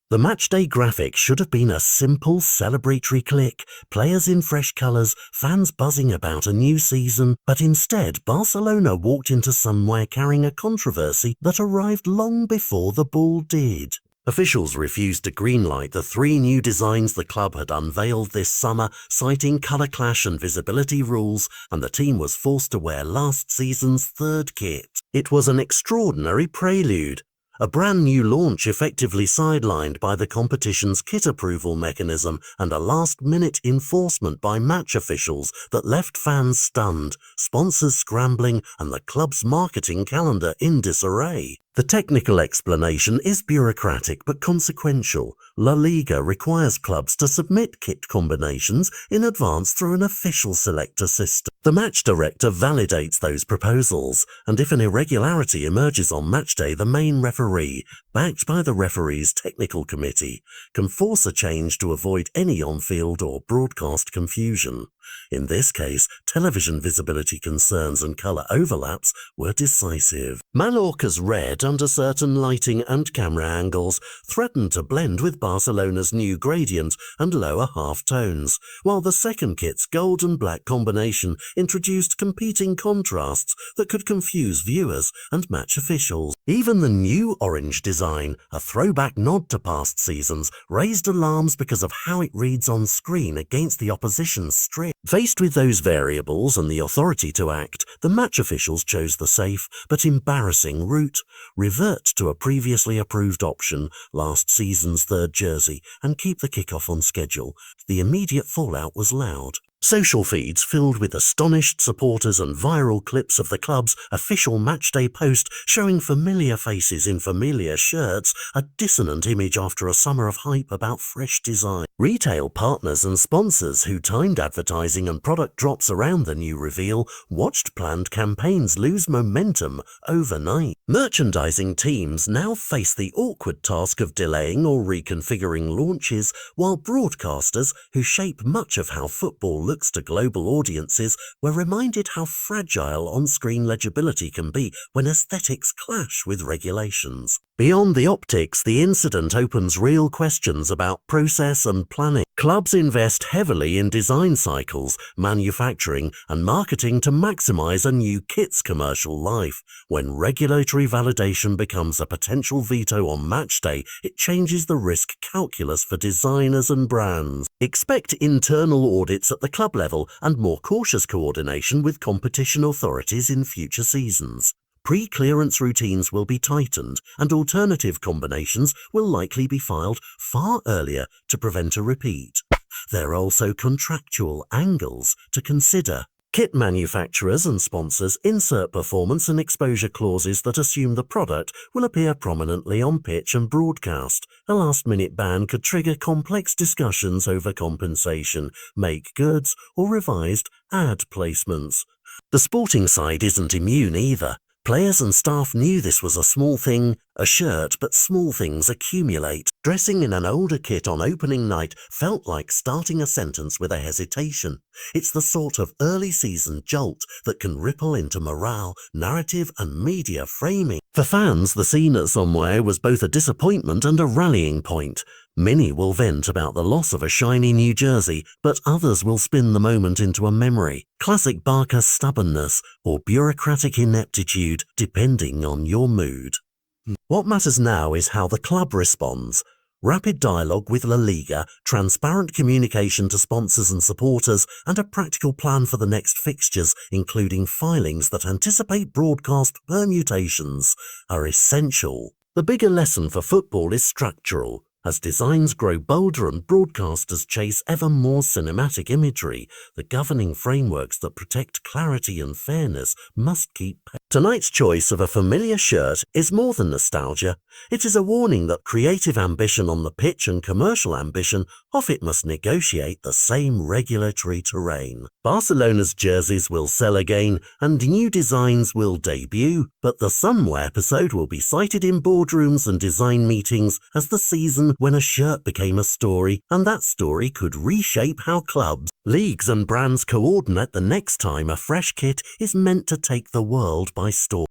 The matchday graphic should have been a simple celebratory click, players in fresh colours, fans buzzing about a new season, but instead Barcelona walked into somewhere carrying a controversy that arrived long before the ball did. Officials refused to greenlight the 3 new designs the club had unveiled this summer, citing colour clash and visibility rules, and the team was forced to wear last season's 3rd kit. It was an extraordinary prelude. A brand new launch effectively sidelined by the competition's kit approval mechanism and a last-minute enforcement by match officials that left fans stunned, sponsors scrambling, and the club's marketing calendar in disarray. The technical explanation is bureaucratic but consequential. La Liga requires clubs to submit kit combinations in advance through an official selector system. The match director validates those proposals, and if an irregularity emerges on matchday, the main referee, backed by the referee's technical committee, can force a change to avoid any on-field or broadcast confusion. In this case, television visibility concerns and colour overlaps were decisive. Mallorca's red, under certain lighting and camera angles, threatened to blend with Barcelona's new gradient and lower half-tones, while the second kit's gold and black combination introduced competing contrasts that could confuse viewers and match officials. Even the new orange design, a throwback nod to past seasons, raised alarms because of how it reads on screen against the opposition's strip. Faced with those variables and the authority to act, the match officials chose the safe but embarrassing route: revert to a previously approved option, last season's 3rd jersey, and keep the kickoff on schedule. The immediate fallout was loud. Social feeds filled with astonished supporters and viral clips of the club's official matchday post showing familiar faces in familiar shirts, a dissonant image after a summer of hype about fresh design. Retail partners and sponsors who timed advertising and product drops around the new reveal watched planned campaigns lose momentum overnight. Merchandising teams now face the awkward task of delaying or reconfiguring launches, while broadcasters, who shape much of how football looks to global audiences, were reminded how fragile on-screen legibility can be when aesthetics clash with regulations. Beyond the optics, the incident opens real questions about process and planning. Clubs invest heavily in design cycles, manufacturing, and marketing to maximize a new kit's commercial life. When regulatory validation becomes a potential veto on matchday, it changes the risk calculus for designers and brands. Expect internal audits at the club level and more cautious coordination with competition authorities in future seasons. Pre-clearance routines will be tightened, and alternative combinations will likely be filed far earlier to prevent a repeat. There are also contractual angles to consider. Kit manufacturers and sponsors insert performance and exposure clauses that assume the product will appear prominently on pitch and broadcast. A last-minute ban could trigger complex discussions over compensation, make goods, or revised ad placements. The sporting side isn't immune either. Players and staff knew this was a small thing, a shirt, but small things accumulate. Dressing in an older kit on opening night felt like starting a sentence with a hesitation. It's the sort of early season jolt that can ripple into morale, narrative, and media framing. For fans, the scene at Somewhere was both a disappointment and a rallying point. Many will vent about the loss of a shiny new jersey, but others will spin the moment into a memory. Classic Barca stubbornness or bureaucratic ineptitude, depending on your mood. What matters now is how the club responds. Rapid dialogue with La Liga, transparent communication to sponsors and supporters, and a practical plan for the next fixtures, including filings that anticipate broadcast permutations, are essential. The bigger lesson for football is structural. As designs grow bolder and broadcasters chase ever more cinematic imagery, the governing frameworks that protect clarity and fairness must keep pace. Tonight's choice of a familiar shirt is more than nostalgia. It is a warning that creative ambition on the pitch and commercial ambition off it must negotiate the same regulatory terrain. Barcelona's jerseys will sell again and new designs will debut, but the Somewhere episode will be cited in boardrooms and design meetings as the season when a shirt became a story, and that story could reshape how clubs, leagues and brands coordinate the next time a fresh kit is meant to take the world by storm.